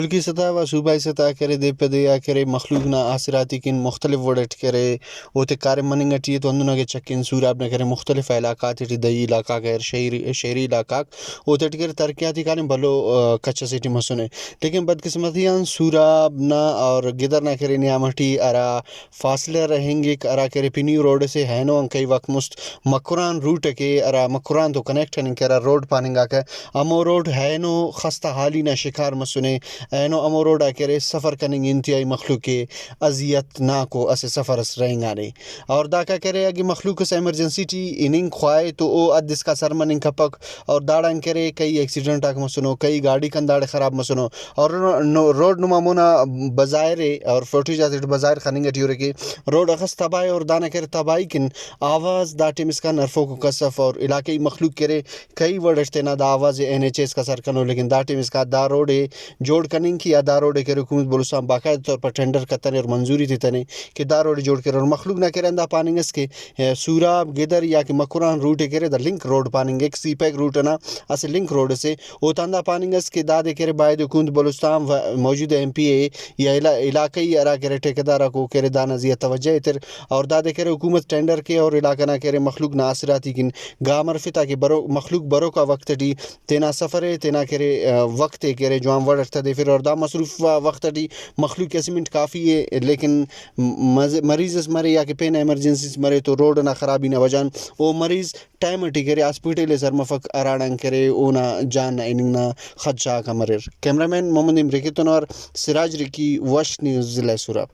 ملکی سطح و صوبائی سطح کرے دے پہ دے یا کرے مخلوق نا آسراتی کن مختلف وڑٹ کرے اوتے کار مننگ اٹی تو اندنا کے چکن سوراب نہ کرے مختلف علاقات اٹی دئی علاقہ غیر شہری علاقہ اوتے کرے ترقیاتی کارن بھلو کچا سٹی مسنے لیکن بدقسمتیاں سوراب نا اور گدر نہ کرے نیامٹی ارا فاصلہ رہیں گے ارا کرے پنی روڈ سے ہے نو کئی وقت مست مکران روٹ کے ارا مکران تو کنیکٹ نہیں کرا روڈ پاننگا کہ امو روڈ ہے نو خستہ حالی نہ شکار مسنے اینو امو روڈا کرے سفر کننگ انتہائی مخلوق کے اذیت ناکو اسے سفر اس رہیں گانے اور دا کا کرے اگے مخلوق اس ایمرجنسی ٹی اننگ خواہے تو او ادس کا سر مننگ کپک اور داڑان کرے کئی ایکسیڈنٹ آک مسنو کئی گاڑی کن داڑے خراب مسنو اور روڈ نما مونا بظاہرے اور فوٹو جاتے بظاہر خننگٹی ہو رکے روڈ اخس تباہی اور دانا کرے تباہی کن آواز دا ٹیمس کا نرفو کو کسف اور علاقائی مخلوق کرے کئی وڑشتے نا دا آواز NHS کا سر کنو لیکن دا ٹیمس کا دا روڈے جوڑ کننگ کی یا دا روڈے کرے حکومت بلوچستان باقاعدہ طور پر ٹینڈر کتنے اور منظوری تھی تنے کہ دا روڈے جوڑ کرے اور مخلوق نہ کرے اندہ پاننگس کے سوراب گدر یا کہ مکران روٹے کرے دا لنک روڈ پاننگ ایک سی پیک روٹ نا اسے لنک روڈ سے او تاندہ پاننگس کے دا دے کرے باید حکومت بلوچستان موجود MPA یا علاقائی ارا کرے ٹھیکیدارا کو کرے دانا زیادہ توجہ تر اور دا دے کرے حکومت ٹینڈر کے اور علاقہ نہ کرے مخلوق نا آسراتی کن گامر فتا کہ برو مخلوق برو کا وقت ٹی تینا سفرے تینا کرے وقت کرے جوان وڑ دے پھر اور دا مصروف وقت ٹی مخلوق اسمنٹ کافی ہے لیکن مریض مرے یا کہ پین ایمرجنسیز مرے تو روڈ نہ خرابی نہ وجان او مریض ٹائم ٹی کرے ہاسپٹل سر مفک اراڑن کرے اونا جان نہ اننگ نہ خدشہ کا مرر کیمرہ مین محمد امریکی تنور سراج رکی وش نیوز ضلع سوراب